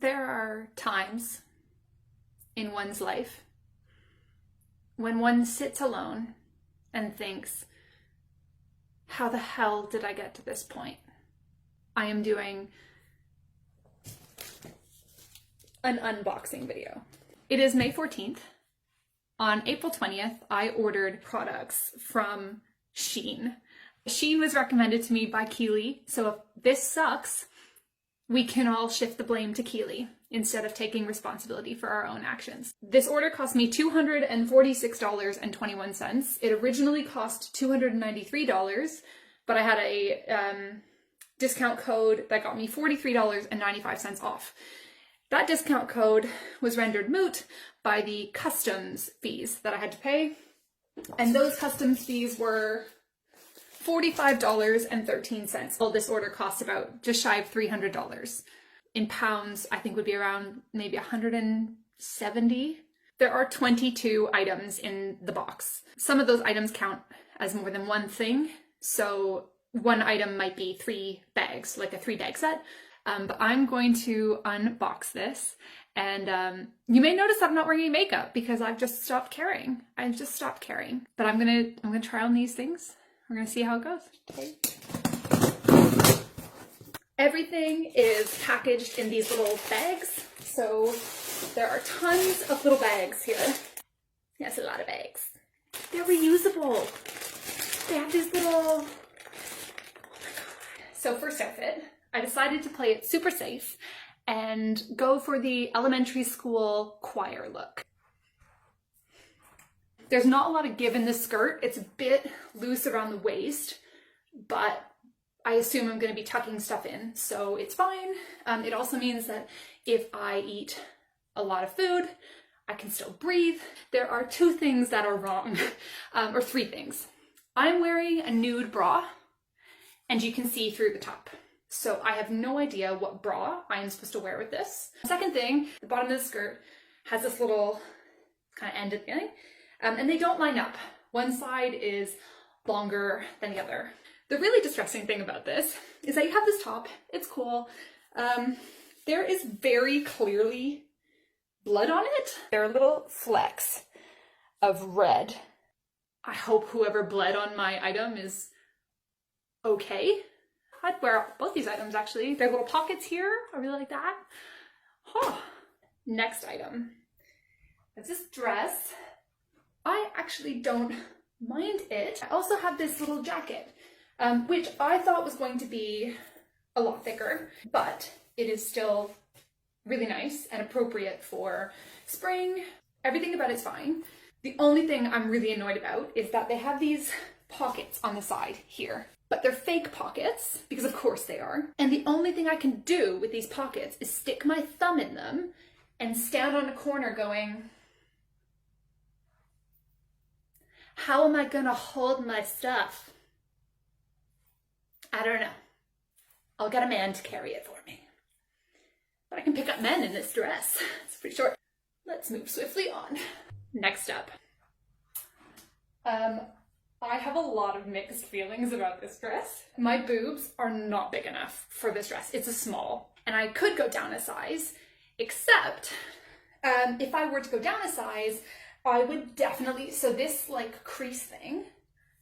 There are times in one's life when one sits alone and thinks, how the hell did I get to this point? I am doing an unboxing video. It is May 14th. On April 20th, I ordered products from SHEIN. SHEIN was recommended to me by Keely, so if this sucks, we can all shift the blame to Keely instead of taking responsibility for our own actions. This order cost me $246.21. It originally cost $293, but I had a discount code that got me $43.95 off. That discount code was rendered moot by the customs fees that I had to pay, and those customs fees were $45.13. Well, this order cost about just shy of $300. In pounds, I think would be around maybe 170. There are 22 items in the box. Some of those items count as more than one thing, so one item might be 3 bags, like a 3-bag set. But I'm going to unbox this, and you may notice I'm not wearing any makeup because I've just stopped caring. I've just stopped caring. But I'm gonna try on these things. We're gonna see how it goes. Okay. Everything is packaged in these little bags. So there are tons of little bags here. Yes, a lot of bags. They're reusable. They have these little, oh my God. So first outfit, I decided to play it super safe and go for the elementary school choir look. There's not a lot of give in this skirt. It's a bit loose around the waist, but I assume I'm going to be tucking stuff in, so it's fine. It also means that if I eat a lot of food, I can still breathe. There are 2 things that are wrong, or 3 things. I'm wearing a nude bra, and you can see through the top. So I have no idea what bra I am supposed to wear with this. Second thing, the bottom of the skirt has this little kind of end at the beginning, and they don't line up. One side is longer than the other. The really distressing thing about this is that you have this top, it's cool. There is very clearly blood on it. There are little flecks of red. I hope whoever bled on my item is okay. I'd wear both these items actually. There are little pockets here. I really like that. Huh. Next item. It's this dress. I actually don't mind it. I also have this little jacket, which I thought was going to be a lot thicker, but it is still really nice and appropriate for spring. Everything about it's fine. The only thing I'm really annoyed about is that they have these pockets on the side here. But they're fake pockets, because of course they are. And the only thing I can do with these pockets is stick my thumb in them and stand on a corner going, how am I gonna hold my stuff? I don't know. I'll get a man to carry it for me. But I can pick up men in this dress. It's pretty short. Let's move swiftly on. Next up. I have a lot of mixed feelings about this dress. My boobs are not big enough for this dress. It's a small, and I could go down a size, except if I were to go down a size, I would definitely, so this like crease thing,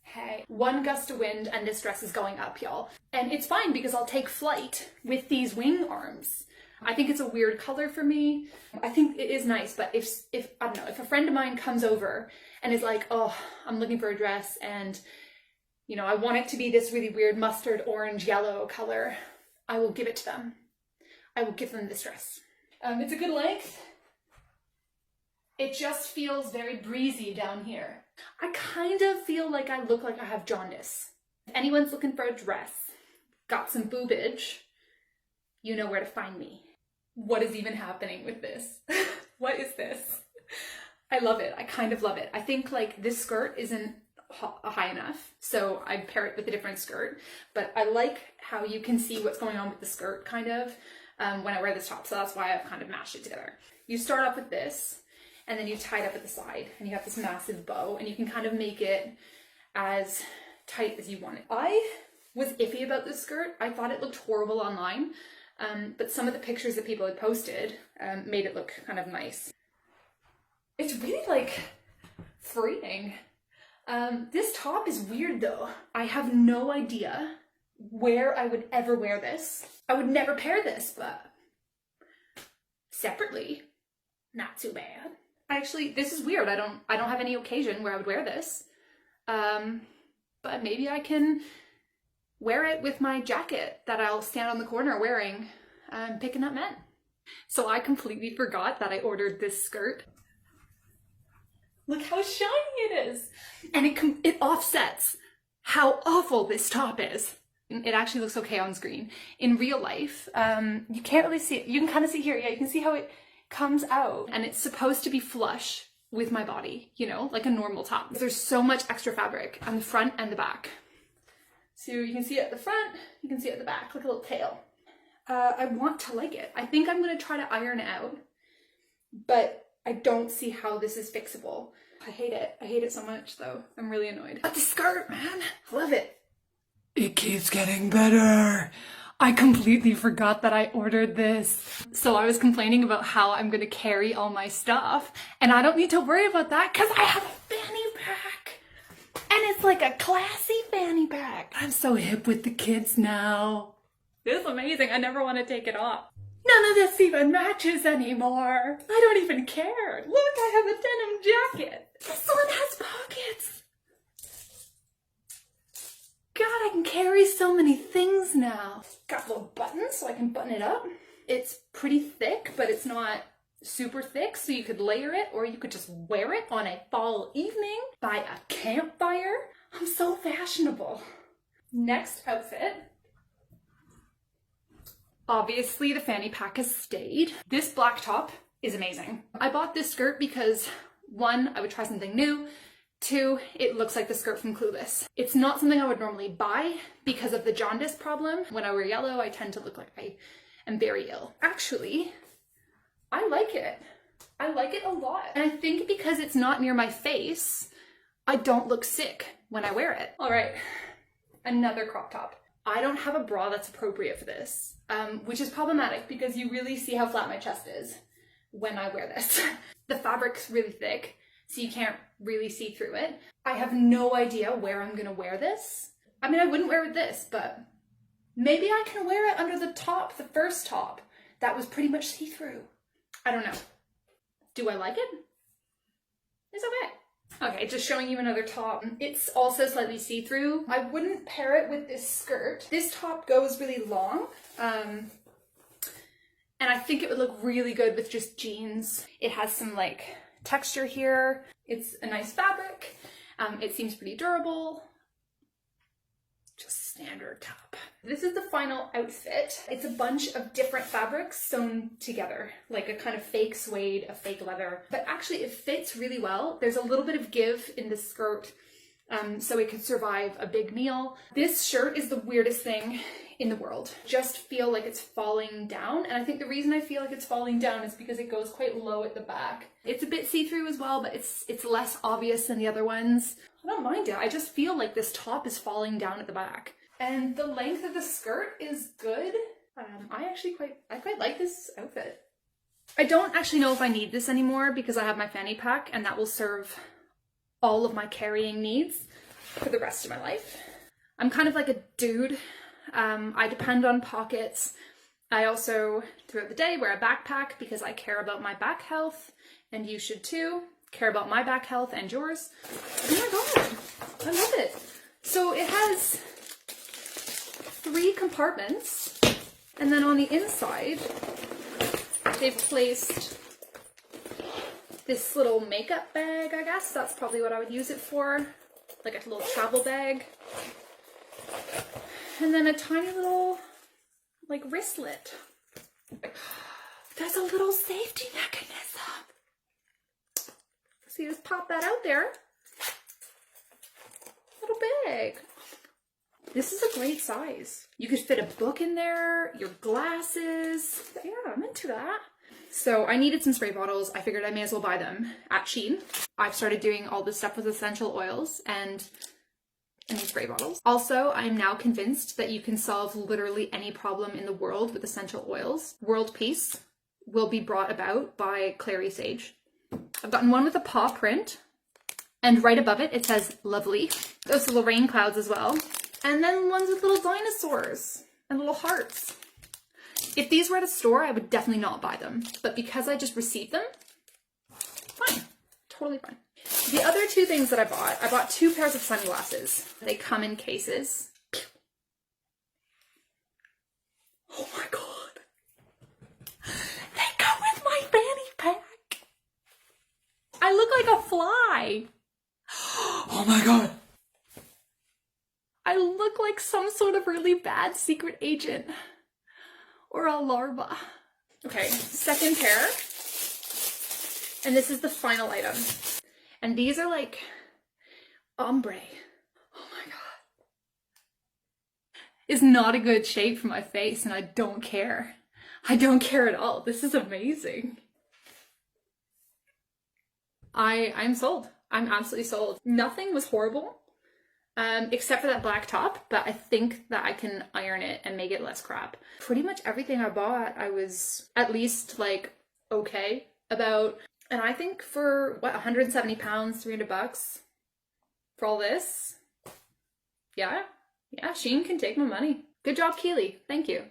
hey, one gust of wind and this dress is going up, y'all. And it's fine because I'll take flight with these wing arms. I think it's a weird color for me. I think it is nice, but if I don't know, if a friend of mine comes over and is like, oh, I'm looking for a dress and, you know, I want it to be this really weird mustard, orange, yellow color, I will give it to them. I will give them this dress. It's a good length. It just feels very breezy down here. I kind of feel like I look like I have jaundice. If anyone's looking for a dress, got some boobage, you know where to find me. What is even happening with this? What is this? I love it. I kind of love it. I think like this skirt isn't high enough, so I pair it with a different skirt, but I like how you can see what's going on with the skirt kind of when I wear this top, so that's why I've kind of mashed it together. You start off with this, and then you tie it up at the side, and you have this massive bow, and you can kind of make it as tight as you want it. I was iffy about this skirt. I thought it looked horrible online. but some of the pictures that people had posted made it look kind of nice. It's really like freeing. This top is weird though. I have no idea where I would ever wear this. I would never pair this, but separately, not too bad. Actually, this is weird. I don't have any occasion where I would wear this. But maybe I can wear it with my jacket that I'll stand on the corner wearing, picking up men. So I completely forgot that I ordered this skirt. Look how shiny it is. And it offsets how awful this top is. It actually looks okay on screen. In real life, you can't really see it. You can kind of see here, yeah, you can see how it comes out. And it's supposed to be flush with my body, you know, like a normal top. There's so much extra fabric on the front and the back. So you can see it at the front, you can see it at the back, like a little tail. I want to like it. I think I'm gonna try to iron it out, but I don't see how this is fixable. I hate it. I hate it so much though. I'm really annoyed. But the skirt, man, I love it. It keeps getting better. I completely forgot that I ordered this. So I was complaining about how I'm gonna carry all my stuff, and I don't need to worry about that because I have a fanny pack. And it's like a classy fanny pack. I'm so hip with the kids now. This is amazing. I never want to take it off. None of this even matches anymore. I don't even care. Look, I have a denim jacket. This one has pockets. God, I can carry so many things now. Got little buttons so I can button it up. It's pretty thick, but it's not super thick, so you could layer it or you could just wear it on a fall evening by a campfire. I'm so fashionable. Next outfit. Obviously the fanny pack has stayed. This black top is amazing. I bought this skirt because 1, I would try something new. 2, it looks like the skirt from Clueless. It's not something I would normally buy because of the jaundice problem. When I wear yellow, I tend to look like I am very ill. Actually, I like it. I like it a lot. And I think because it's not near my face, I don't look sick when I wear it. All right, another crop top. I don't have a bra that's appropriate for this, which is problematic because you really see how flat my chest is when I wear this. The fabric's really thick, so you can't really see through it. I have no idea where I'm gonna wear this. I mean, I wouldn't wear it with this, but maybe I can wear it under the top, the first top, that was pretty much see-through. I don't know. Do I like it? It's okay. Okay, just showing you another top. It's also slightly see-through. I wouldn't pair it with this skirt. This top goes really long, and I think it would look really good with just jeans. It has some like texture here. It's a nice fabric. It seems pretty durable. Just standard top. This is the final outfit. It's a bunch of different fabrics sewn together, like a kind of fake suede, a fake leather, but actually it fits really well. There's a little bit of give in the skirt, so it could survive a big meal. This shirt is the weirdest thing in the world. Just feel like it's falling down, and I think the reason I feel like it's falling down is because it goes quite low at the back. It's a bit see-through as well, but it's less obvious than the other ones. I don't mind it. I just feel like this top is falling down at the back. And the length of the skirt is good. I quite like this outfit. I don't actually know if I need this anymore because I have my fanny pack and that will serve all of my carrying needs for the rest of my life. I'm kind of like a dude. I depend on pockets. I also, throughout the day, wear a backpack because I care about my back health, and you should too. Care about my back health and yours. Oh my god, I love it. So it has 3 compartments, and then on the inside, they've placed this little makeup bag, I guess. That's probably what I would use it for, like a little travel bag. And then a tiny little, like, wristlet. There's a little safety mechanism. So you just pop that out there. Little bag. This is a great size. You could fit a book in there, your glasses. Yeah, I'm into that. So I needed some spray bottles. I figured I may as well buy them at SHEIN. I've started doing all this stuff with essential oils, and in these spray bottles. Also, I'm now convinced that you can solve literally any problem in the world with essential oils. World peace will be brought about by clary sage. I've gotten one with a paw print, and right above it, it says lovely. Those little rain clouds as well. And then ones with little dinosaurs and little hearts. If these were at a store, I would definitely not buy them. But because I just received them, fine, totally fine. The other two things that I bought 2 pairs of sunglasses. They come in cases. Oh my God. They come with my fanny pack. I look like a fly. Oh my God. I look like some sort of really bad secret agent or a larva. Okay, second pair. And this is the final item. And these are like ombre. Oh my God. Is not a good shape for my face, and I don't care. I don't care at all. This is amazing. I'm sold. I'm absolutely sold. Nothing was horrible, except for that black top, but I think that I can iron it and make it less crap. Pretty much everything I bought, I was at least like okay about. And I think for what, 170 pounds, 300 bucks for all this? Yeah, SHEIN can take my money. Good job, Keely. Thank you.